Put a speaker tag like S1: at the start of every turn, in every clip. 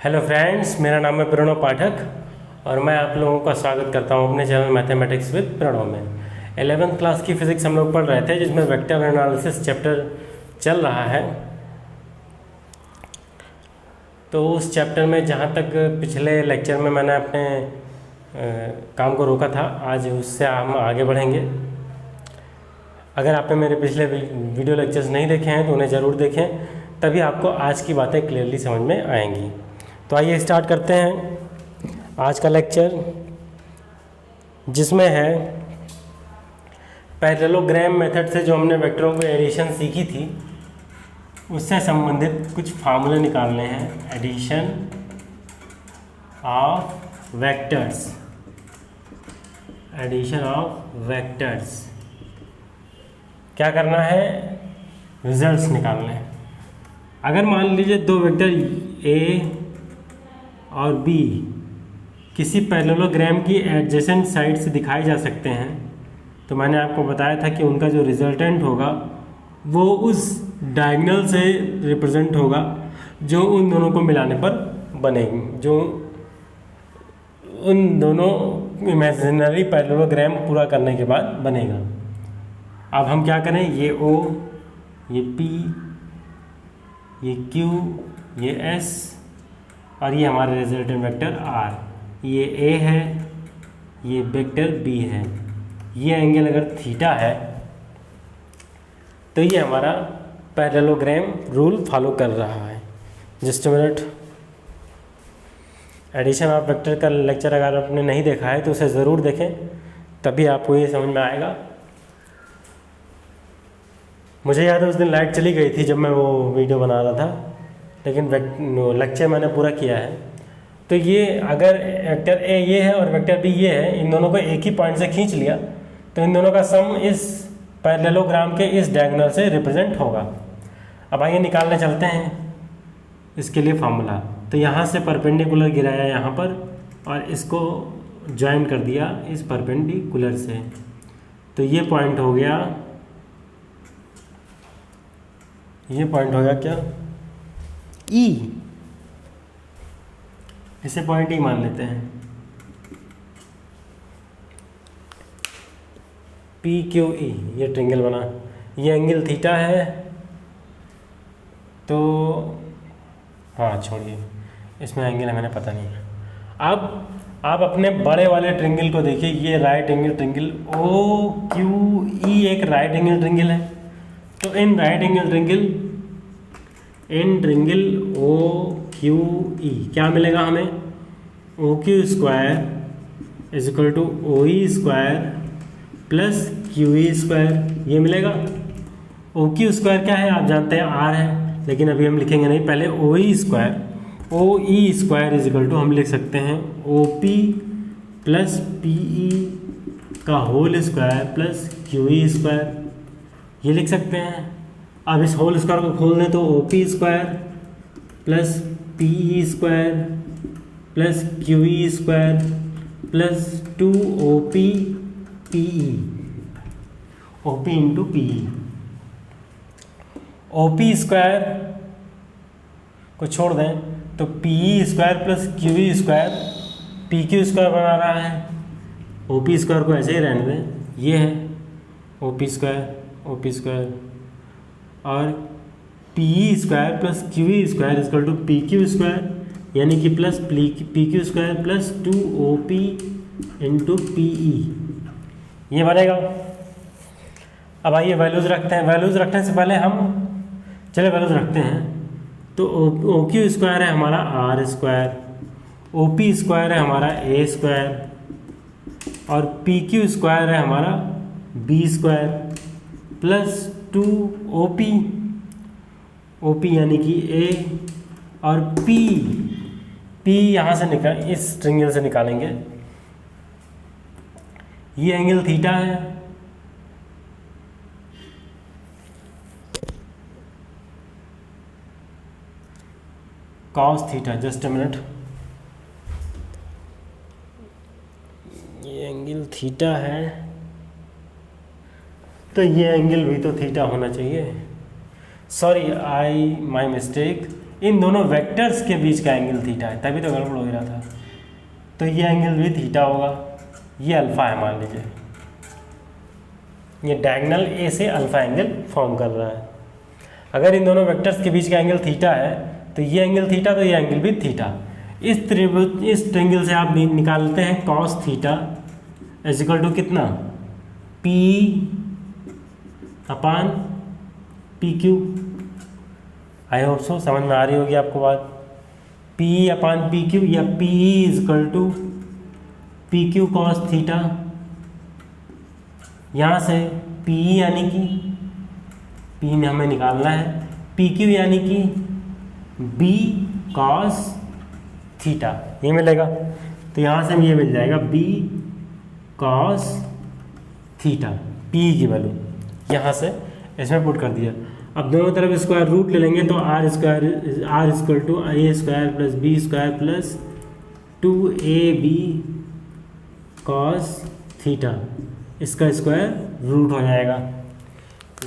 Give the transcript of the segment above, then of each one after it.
S1: Hello friends, मेरा नाम है प्रणव पाठक और मैं आप लोगों का स्वागत करता हूं अपने चैनल मैथमेटिक्स विद प्रणव में। 11th क्लास की फिज़िक्स हम लोग पढ़ रहे थे, जिसमें वेक्टर एनालिसिस चैप्टर चल रहा है। तो उस चैप्टर में जहां तक पिछले लेक्चर में मैंने अपने काम को रोका था, आज उससे हम आगे बढ़ेंगे। अगर आपने मेरे पिछले वीडियो लेक्चर्स नहीं देखे हैं तो उन्हें ज़रूर देखें, तभी आपको आज की बातें क्लियरली समझ में आएंगी। तो आइए स्टार्ट करते हैं आज का लेक्चर, जिसमें है पैरेललोग्राम मेथड से जो हमने वेक्टरों की एडिशन सीखी थी, उससे संबंधित कुछ फार्मूले निकालने हैं। Addition of vectors, addition of vectors क्या करना है? रिजल्ट्स निकालने हैं। अगर मान लीजिए दो वेक्टर ए और बी किसी पैरेललोग्राम की एडजेसेंट साइड से दिखाए जा सकते हैं, तो मैंने आपको बताया था कि उनका जो रिजल्टेंट होगा वो उस डायगोनल से रिप्रेजेंट होगा जो उन दोनों को मिलाने पर बनेगी, जो उन दोनों इमेजिनरी पैरेललोग्राम पूरा करने के बाद बनेगा। अब हम क्या करें? ये O, ये P, ये Q, ये S और ये हमारा रिजल्टेंट वेक्टर R। ये A है, ये वेक्टर B है। ये एंगल अगर थीटा है तो ये हमारा पैरेललोग्राम रूल फॉलो कर रहा है। Just minute. Addition of vector का लेक्चर अगर आपने नहीं देखा है तो उसे ज़रूर देखें, तभी आपको ये समझ में आएगा। मुझे याद है उस दिन लाइट चली गई थी जब मैं वो वीडियो बना रहा था, लेकिन लेक्चर मैंने पूरा किया है। तो ये अगर वेक्टर ए ये है और वेक्टर बी ये है, इन दोनों को एक ही पॉइंट से खींच लिया तो इन दोनों का सम इस पैरेललोग्राम के इस डायगोनल से रिप्रेजेंट होगा। अब आइए निकालने चलते हैं इसके लिए फार्मूला। तो यहाँ से परपेंडिकुलर गिराया यहाँ पर और इसको ज्वाइन कर दिया इस परपेंडिकुलर से, तो ये पॉइंट हो गया, ये पॉइंट हो गया क्या? ई। इसे पॉइंट ई मान लेते हैं। पी क्यू ई, ये ट्रिंगल बना। ये एंगल थीटा है, तो हाँ छोड़िए, इसमें एंगल है मैंने पता नहीं। अब आप अपने बड़े वाले ट्रिंगल को देखिए, ये right angle triangle O Q E एक राइट एंगल ट्रिंगल है। तो in right angle triangle O Q E क्या मिलेगा हमें? O Q square is equal to O E square plus Q E square, ये मिलेगा। ओ क्यू स्क्वायर क्या है? आप जानते हैं आर है, लेकिन अभी हम लिखेंगे नहीं, पहले O E square. O E square is equal to हम लिख सकते हैं O P plus P E का whole square plus Q E square, ये लिख सकते हैं। अब इस होल स्क्वायर को खोल दें तो O P square plus P E square plus Q E square plus 2 O P P E, O P into P E. O P square को छोड़ दें तो P E square plus Q E square P Q square बना रहा है। O P square को ऐसे ही रहने दें, ये है ओ पी स्क्वायर और P E square plus Q E square equal to P Q square, यानी कि plus P Q square plus 2 O P into P E, ये बनेगा। अब आइए वैल्यूज़ रखते हैं। वैल्यूज़ रखने से पहले हम चले वैल्यूज़ रखते हैं। तो ओ क्यू स्क्वायर है हमारा R square, O P square है हमारा ए स्क्वायर और पी क्यू स्क्वायर है हमारा B square plus 2 O P यानी कि ए और पी यहाँ से निकाल, इस ट्रिंगल से निकालेंगे। ये एंगल थीटा है, cos theta. Just a minute, ये एंगल थीटा है तो ये एंगल भी तो थीटा होना चाहिए। सॉरी, माई मिस्टेक, इन दोनों वेक्टर्स के बीच का एंगल थीटा है, तभी तो गड़बड़ हो रहा था। तो ये एंगल भी थीटा होगा, ये अल्फा है मान लीजिए, ये डायगोनल ए से अल्फा एंगल फॉर्म कर रहा है। अगर इन दोनों वेक्टर्स के बीच का एंगल थीटा है तो ये एंगल थीटा, तो ये एंगल भी थीटा। इस ट्रायंगल से आप निकालते हैं cos theta is equal to कितना, P upon P Q. I hope so समझ में आ रही होगी आपको बात। पी अपान पी क्यू या P is equal to P Q cos theta. यहाँ से पी यानी कि पी में हमें निकालना है, पी क्यू यानी कि बी कॉस थीटा, ये मिलेगा। तो यहाँ से ये मिल जाएगा बी कॉस थीटा, पी की वैल्यू यहाँ से इसमें पुट कर दिया। अब दोनों तरफ स्क्वायर रूट ले लेंगे तो R equal to A square plus B square plus 2ab cos theta, इसका स्क्वायर रूट हो जाएगा।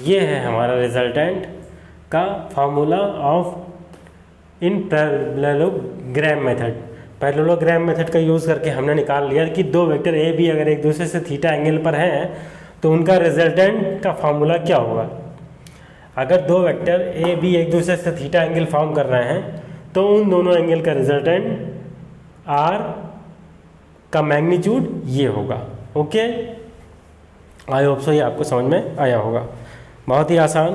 S1: ये है हमारा रिजल्टेंट का formula of in parallelogram method. Parallelogram method का यूज़ करके हमने निकाल लिया कि दो वेक्टर ए बी अगर एक दूसरे से थीटा एंगल पर हैं तो उनका रिजल्टेंट का फार्मूला क्या होगा। अगर दो वेक्टर ए बी एक दूसरे से थीटा एंगल फॉर्म कर रहे हैं तो उन दोनों एंगल का रिजल्टेंट आर का मैग्नीट्यूड ये होगा। ओके, आई होप सो ये आपको समझ में आया होगा। बहुत ही आसान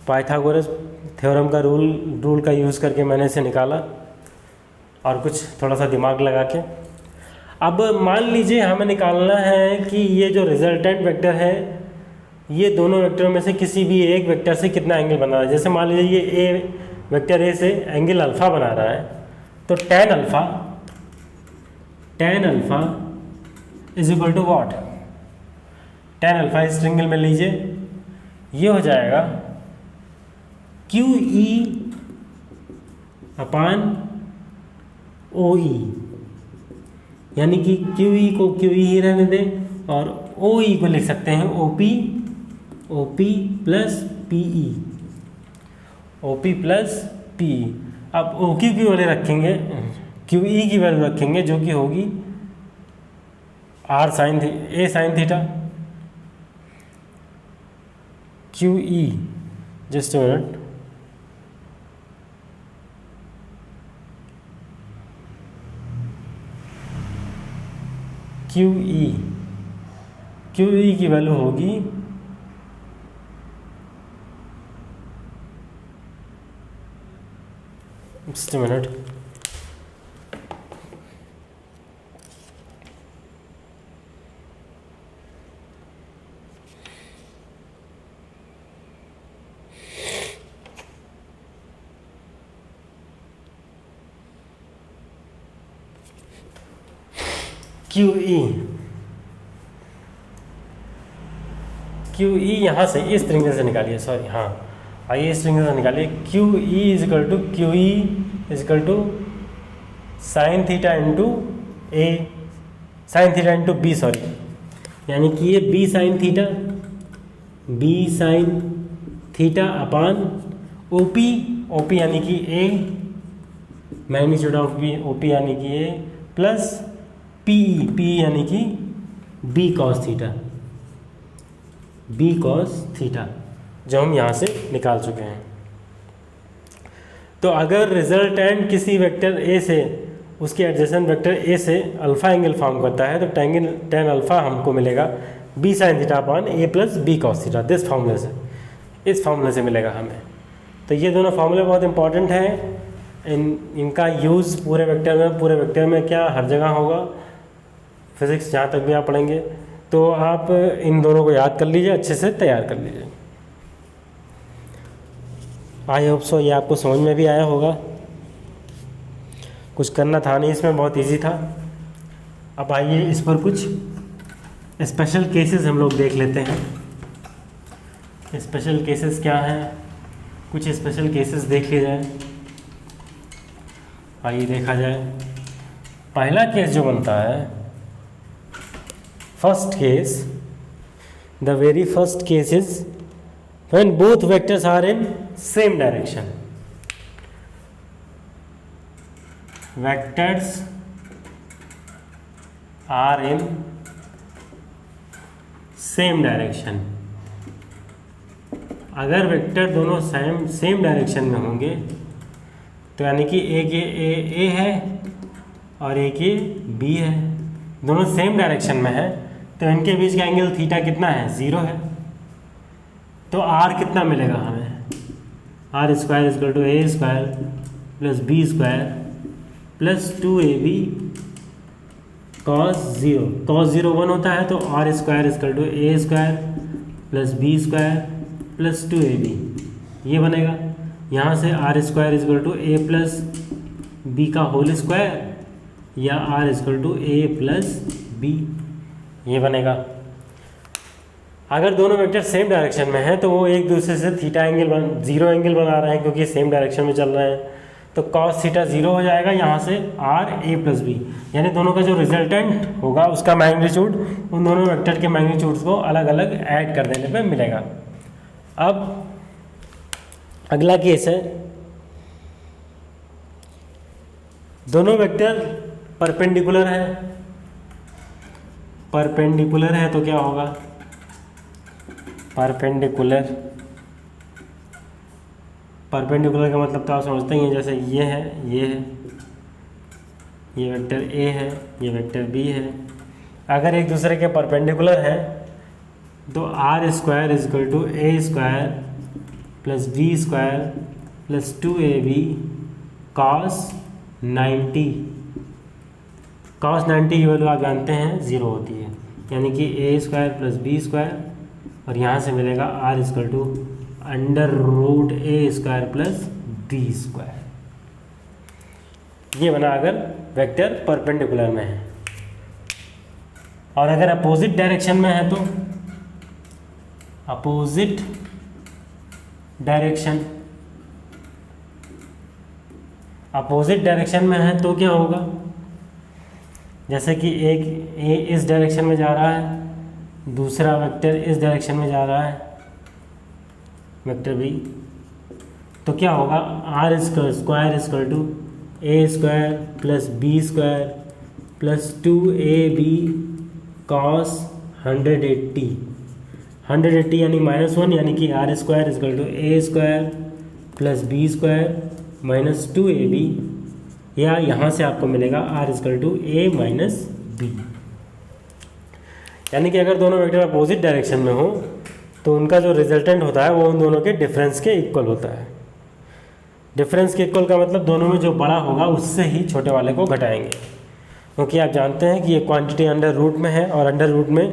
S1: पाइथागोरस थ्योरम का रूल का यूज़ करके मैंने इसे निकाला और कुछ थोड़ा सा दिमाग लगा के। अब मान लीजिए हमें निकालना है कि ये जो रिजल्टेंट वेक्टर है ये दोनों वेक्टरों में से किसी भी एक वेक्टर से कितना एंगल बना रहा है। जैसे मान लीजिए ये ए वेक्टर ए से एंगल अल्फ़ा बना रहा है तो tan alpha is equal to what, tan alpha इस ट्रायंगल में लीजिए, ये हो जाएगा QE अपान OE, यानी कि QE को QE ही रहने दें और OE को लिख सकते हैं OP plus PE, OP plus PE। अब OQ की वैल्यू रखेंगे, QE की वैल्यू रखेंगे जो कि होगी R sine A sine theta, QE just a minute, QE की वैल्यू होगी जस्ट अ मिनट, QE यहाँ से इस तरीके से निकालिए, सॉरी हाँ आइए इस तरीके से निकालिए। QE is equal to sine theta into A sine theta into B, sorry, यानी कि ये B sine theta upon OP यानी कि A magnitude of B, OP यानी कि ए प्लस PE यानी कि बी कॉस थीटा जो हम यहाँ से निकाल चुके हैं। तो अगर रिजल्टेंट किसी वेक्टर ए से उसके एडजेसेंट वेक्टर ए से अल्फ़ा एंगल फॉर्म करता है तो tan अल्फ़ा हमको मिलेगा बी साइन थीटा अपॉन ए प्लस बी कॉस थीटा, इस फार्मूले से मिलेगा हमें। तो ये दोनों फार्मूले बहुत इंपॉर्टेंट हैं, इनका यूज़ पूरे वेक्टर में क्या हर जगह होगा, फिज़िक्स जहाँ तक भी आप पढ़ेंगे। तो आप इन दोनों को याद कर लीजिए, अच्छे से तैयार कर लीजिए। आई होप सो ये आपको समझ में भी आया होगा। कुछ करना था नहीं इसमें, बहुत इजी था। अब आइए इस पर कुछ स्पेशल केसेस हम लोग देख लेते हैं। स्पेशल केसेस क्या हैं, कुछ स्पेशल केसेस देख लिए जाए। आइए देखा जाए। पहला केस जो बनता है, first case, the very first case is when both vectors are in same direction. Vectors are in same direction. अगर वेक्टर दोनों सेम डायरेक्शन में होंगे तो यानी कि एक ये ए है और एक ये बी है, दोनों सेम डायरेक्शन में है, तो इनके बीच का एंगल थीटा कितना है, 0 है। तो आर कितना मिलेगा हमें, R square equal to A square plus B square plus 2ab cos 0। cos 0 1 होता है, तो R square equal to A square plus B square plus 2ab ये बनेगा। यहाँ से R square equal to A plus B का whole square या R equal to A plus B ये बनेगा। अगर दोनों वेक्टर सेम डायरेक्शन में हैं तो वो एक दूसरे से थीटा एंगल 0 एंगल बना रहे हैं क्योंकि सेम डायरेक्शन में चल रहे हैं, तो cos थीटा 0 हो जाएगा। यहाँ से आर ए प्लस बी यानी दोनों का जो रिजल्टेंट होगा उसका मैग्नीट्यूड उन दोनों वेक्टर के मैग्नीट्यूड्स को अलग अलग ऐड कर देने पे मिलेगा। अब अगला केस है, दोनों वेक्टर परपेंडिकुलर है तो क्या होगा, परपेंडिकुलर का मतलब तो आप समझते ही हैं, जैसे ये है ये वेक्टर ए है, ये वेक्टर बी है। अगर एक दूसरे के परपेंडिकुलर है तो R square equal to A square plus B square plus 2ab cos 90 की वैल्यू आप जानते हैं 0 होती है, यानी कि A square plus B square और यहाँ से मिलेगा R equal to under root A square plus B square. ये बना अगर वेक्टर परपेंडिकुलर में है। और अगर अपोजिट डायरेक्शन में है तो अपोजिट डायरेक्शन में है तो क्या होगा, जैसे कि एक ए इस डायरेक्शन में जा रहा है, दूसरा वेक्टर इस डायरेक्शन में जा रहा है वेक्टर बी, तो क्या होगा, R square equal to A square plus B square plus 2ab cos 180 यानी -1, यानी कि R square equal to A square plus B square minus 2ab, या यहाँ से आपको मिलेगा R equal to A minus B. यानी कि अगर दोनों वेक्टर अपोजिट डायरेक्शन में हो तो उनका जो रिजल्टेंट होता है वो उन दोनों के डिफरेंस के इक्वल होता है। डिफरेंस के इक्वल का मतलब दोनों में जो बड़ा होगा उससे ही छोटे वाले को घटाएंगे, क्योंकि आप जानते हैं कि ये क्वांटिटी अंडर रूट में है और अंडर रूट में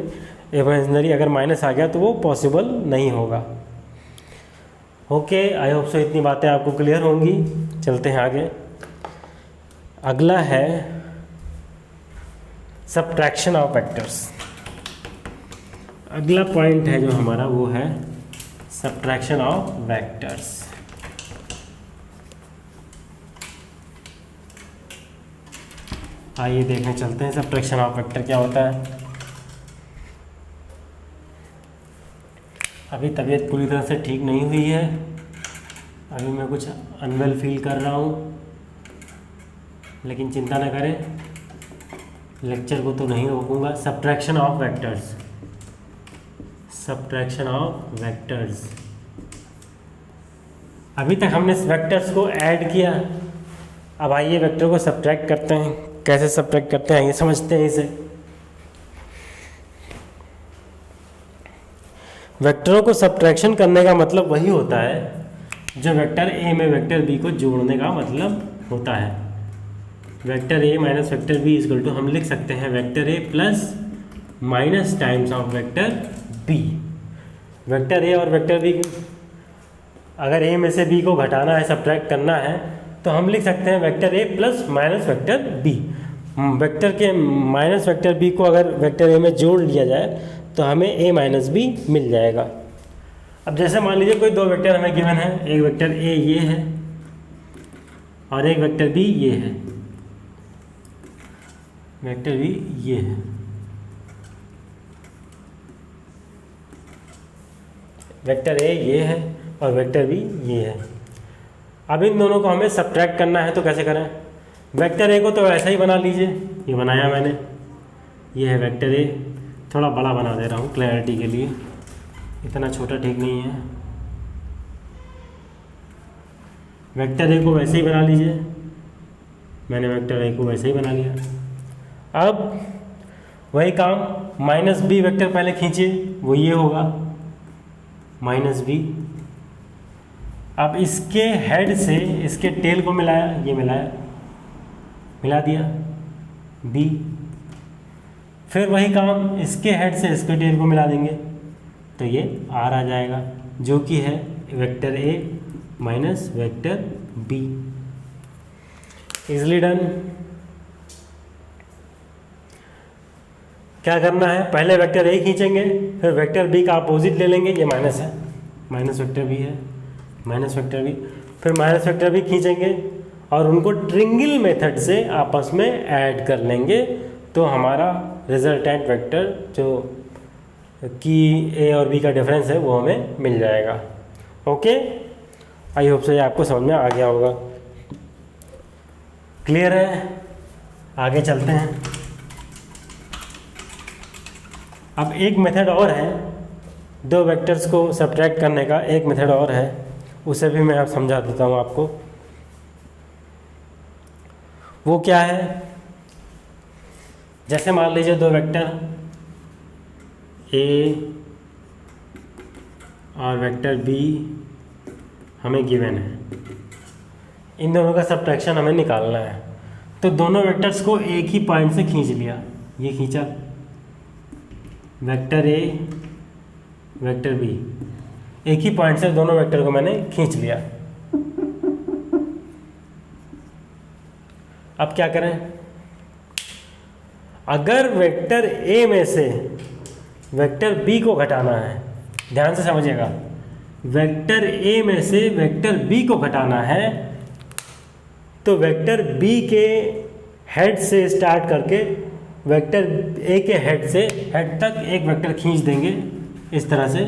S1: इमेजिनरी अगर माइनस आ गया तो वो पॉसिबल नहीं होगा। ओके, आई होप सो इतनी बातें आपको क्लियर होंगी। चलते हैं आगे। अगला है सब्ट्रैक्शन ऑफ वेक्टर्स। अगला पॉइंट है जो हमारा वो है सब्ट्रैक्शन ऑफ वेक्टर्स। आइए देखने चलते हैं सब्ट्रैक्शन ऑफ वेक्टर क्या होता है। अभी तबीयत पूरी तरह से ठीक नहीं हुई है, अभी मैं कुछ अनवेल फील कर रहा हूँ, लेकिन चिंता न करें, लेक्चर को तो नहीं रोकूंगा। Subtraction of vectors, subtraction of vectors. अभी तक हमने वेक्टर्स को ऐड किया, अब आइए वेक्टर को सब्ट्रैक्ट करते हैं। कैसे सब्ट्रैक्ट करते हैं ये समझते हैं इसे। वेक्टरों को सब्ट्रैक्शन करने का मतलब वही होता है जो वेक्टर ए में वेक्टर बी को जोड़ने का मतलब होता है। Vector A minus vector B equal to हम लिख सकते हैं vector A plus minus times of vector B. Vector A और वेक्टर बी, अगर ए में से बी को घटाना है, सब्ट्रैक्ट करना है, तो हम लिख सकते हैं vector A plus minus vector B. Vector के माइनस वेक्टर बी को अगर वेक्टर ए में जोड़ लिया जाए तो हमें ए माइनस बी मिल जाएगा। अब जैसे मान लीजिए कोई दो वेक्टर हमें गिवन है, एक वेक्टर ए ये है और एक वेक्टर बी ये है, वेक्टर बी ये है। वेक्टर ए ये है और वेक्टर बी ये है। अब इन दोनों को हमें सब्ट्रैक्ट करना है, तो कैसे करें। वेक्टर ए को तो ऐसा ही बना लीजिए, ये बनाया मैंने, ये है वेक्टर ए। थोड़ा बड़ा बना दे रहा हूँ क्लैरिटी के लिए, इतना छोटा ठीक नहीं है। वेक्टर ए को वैसे ही बना लीजिए, मैंने वेक्टर ए को वैसे ही बना लिया। अब वही काम माइनस बी वेक्टर पहले खींचिए, वो ये होगा माइनस बी। अब इसके हेड से इसके टेल को मिलाया, ये मिलाया, मिला दिया बी। फिर वही काम इसके हेड से इसके टेल को मिला देंगे तो ये आर आ जाएगा, जो कि है vector A minus vector B. Easily done. क्या करना है, पहले वेक्टर ए खींचेंगे, फिर वेक्टर बी का अपोजिट ले लेंगे, ये माइनस है, माइनस वेक्टर बी है, माइनस वेक्टर बी, फिर माइनस वेक्टर बी खींचेंगे और उनको ट्रिंगल मेथड से आपस में ऐड कर लेंगे, तो हमारा रिजल्टेंट वेक्टर जो कि ए और बी का डिफरेंस है वो हमें मिल जाएगा। ओके, आई होप से ये आपको समझ में आ गया होगा। क्लियर है, आगे चलते हैं। अब एक मेथड और है, दो वेक्टर्स को सब्ट्रैक्ट करने का एक मेथड और है, उसे भी मैं आप समझा देता हूँ आपको। वो क्या है, जैसे मान लीजिए दो वेक्टर ए और वेक्टर बी हमें गिवन है, इन दोनों का सब्ट्रैक्शन हमें निकालना है। तो दोनों वेक्टर्स को एक ही पॉइंट से खींच लिया, ये खींचा वेक्टर ए वेक्टर बी, एक ही पॉइंट से दोनों वेक्टर को मैंने खींच लिया। अब क्या करें, अगर वेक्टर ए में से वेक्टर बी को घटाना है, ध्यान से समझिएगा, वेक्टर ए में से वेक्टर बी को घटाना है तो वेक्टर बी के हेड से स्टार्ट करके वेक्टर ए के हेड से हेड तक एक वेक्टर खींच देंगे इस तरह से,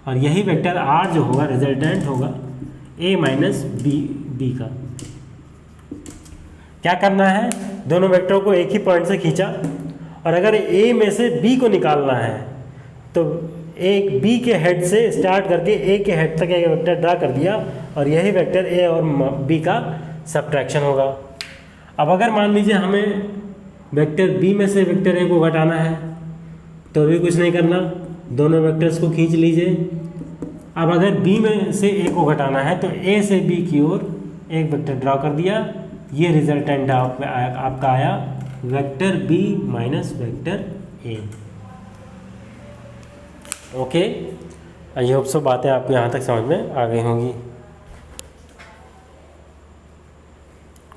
S1: और यही वेक्टर आर जो होगा रिजल्टेंट होगा ए माइनस बी का। क्या करना है, दोनों वेक्टरों को एक ही पॉइंट से खींचा, और अगर ए में से बी को निकालना है तो एक बी के हेड से स्टार्ट करके ए के हेड तक एक वेक्टर ड्रा कर दिया, और यही वेक्टर ए और बी का सब्ट्रैक्शन होगा। अब अगर मान लीजिए हमें वेक्टर बी में से वेक्टर ए को घटाना है तो भी कुछ नहीं करना, दोनों वेक्टर्स को खींच लीजिए। अब अगर बी में से ए को घटाना है तो ए से बी की ओर एक वेक्टर ड्रा कर दिया, ये रिजल्टेंट आपका आया vector B minus vector A. Okay, I hope so बातें आपको यहाँ तक समझ में आ गई होंगी।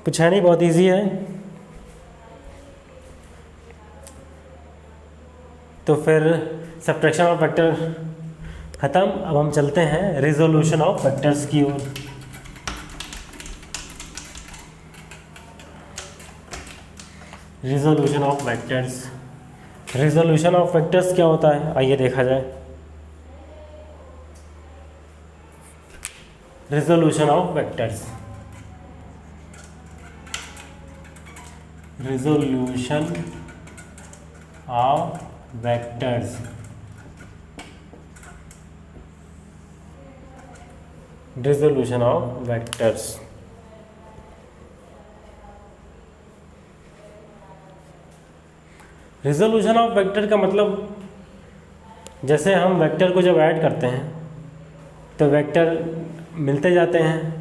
S1: कुछ है नहीं, बहुत इजी है। तो फिर सब्ट्रैक्शन ऑफ वेक्टर ख़त्म। अब हम चलते हैं रिजोल्यूशन ऑफ वेक्टर्स की ओर। Resolution of vectors, resolution of vectors क्या होता है, आइए देखा जाए। Resolution of vectors, resolution of vectors, resolution of vectors. Resolution of vector का मतलब, जैसे हम वेक्टर को जब ऐड करते हैं तो वेक्टर मिलते जाते हैं।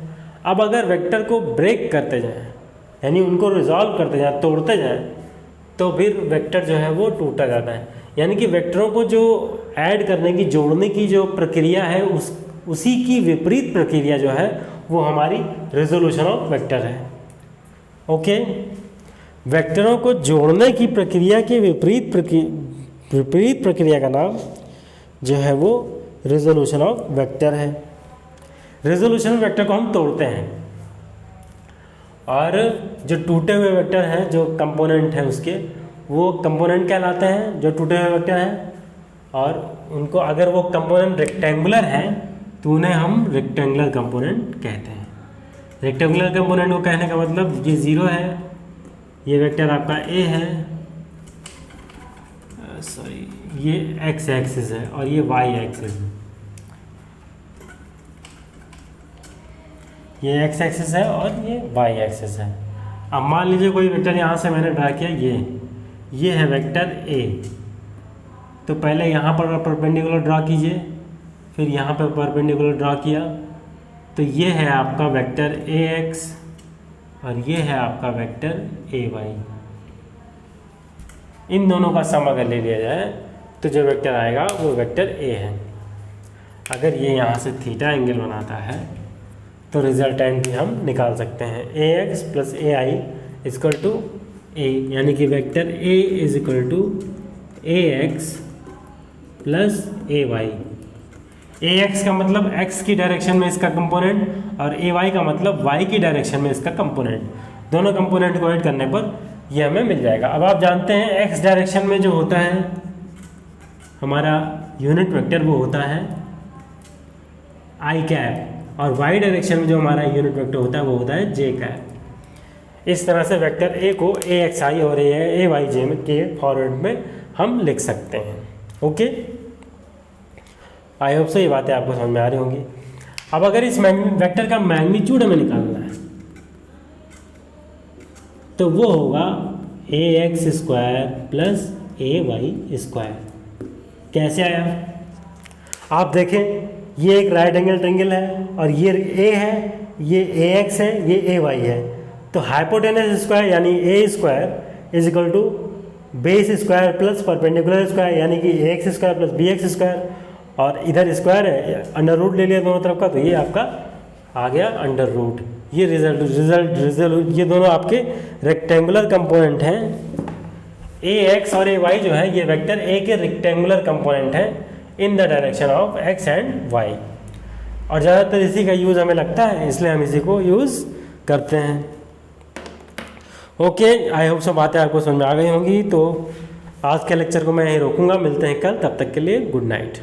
S1: अब अगर वेक्टर को ब्रेक करते जाएं, यानी उनको रिजॉल्व करते जाएं, तोड़ते जाएं, तो फिर वेक्टर जो है वो टूटा जाता है। यानी कि वेक्टरों को जो ऐड करने की, जोड़ने की जो प्रक्रिया है, उसी की विपरीत प्रक्रिया जो है वो हमारी रिजोल्यूशन ऑफ वेक्टर है। ओके, वेक्टरों को जोड़ने की प्रक्रिया के विपरीत प्रक्रिया का नाम जो है वो रिजोल्यूशन ऑफ वेक्टर है। रिजोल्यूशन वेक्टर को हम तोड़ते हैं, और जो टूटे हुए वेक्टर हैं, जो कंपोनेंट हैं उसके, वो कंपोनेंट कहलाते हैं जो टूटे हुए वेक्टर हैं। और उनको, अगर वो कंपोनेंट रेक्टेंगुलर हैं तो उन्हें हम रेक्टेंगुलर कंपोनेंट कहते हैं। रेक्टेंगुलर कंपोनेंट को कहने का मतलब ये 0 है, ये वेक्टर आपका ए है, सॉरी ये एक्स एक्सिस है और ये वाई एक्सिस है, ये एक्स एक्सिस है और ये वाई एक्सिस है। अब मान लीजिए कोई वेक्टर यहाँ से मैंने ड्रा किया, ये है वेक्टर ए, तो पहले यहाँ पर परपेंडिकुलर ड्रा कीजिए, फिर यहाँ पर परपेंडिकुलर ड्रा किया, तो ये है आपका वेक्टर ए एक्स और ये है आपका वेक्टर ए वाई। इन दोनों का सम अगर ले लिया जाए तो जो वेक्टर आएगा वो वेक्टर ए है। अगर ये यहाँ से थीटा एंगल बनाता है तो रिजल्टेंट भी हम निकाल सकते हैं, A X plus A I is equal to A, यानी कि vector A is equal to A X plus A Y. A X का मतलब एक्स की डायरेक्शन में इसका कंपोनेंट और ए वाई का मतलब वाई की डायरेक्शन में इसका कंपोनेंट। दोनों कंपोनेंट को ऐड करने पर ये हमें मिल जाएगा। अब आप जानते हैं एक्स डायरेक्शन में जो होता है हमारा यूनिट वेक्टर वो होता है आई कैप, और वाई डायरेक्शन में जो हमारा यूनिट वेक्टर होता है वो होता है जे कैप। इस तरह से वेक्टर ए को ए एक्स आई और ए वाई जे के फॉर्मेट में हम लिख सकते हैं। ओके, आई होप सो ये बातें आपको समझ में आ रही होंगी। अब अगर इस वेक्टर का मैग्नीट्यूड हमें निकालना है तो वो होगा ए X square plus A Y square. कैसे आया आप देखें, ये एक राइट एंगल ट्रायंगल है और ये ए है, ये ए एक्स है, ये ए वाई है, तो हाइपोटेनस स्क्वायर यानी A square is equal to base square plus perpendicular square यानी कि A X square plus B X square, और इधर स्क्वायर है, अंडर रूट ले लिया दोनों तरफ का, तो ये आपका आ गया अंडर रूट। ये रिजल्ट ये दोनों आपके रेक्टेंगुलर कंपोनेंट हैं। ए एक्स और ए वाई जो है ये वेक्टर ए के रेक्टेंगुलर कंपोनेंट हैं in the direction of X and Y, और ज़्यादातर इसी का यूज़ हमें लगता है इसलिए हम इसी को यूज़ करते हैं। ओके, आई होप सब बातें आपको समझ में आ गई होंगी। तो आज के लेक्चर को मैं यहीं रोकूंगा, मिलते हैं कल, तब तक के लिए गुड नाइट।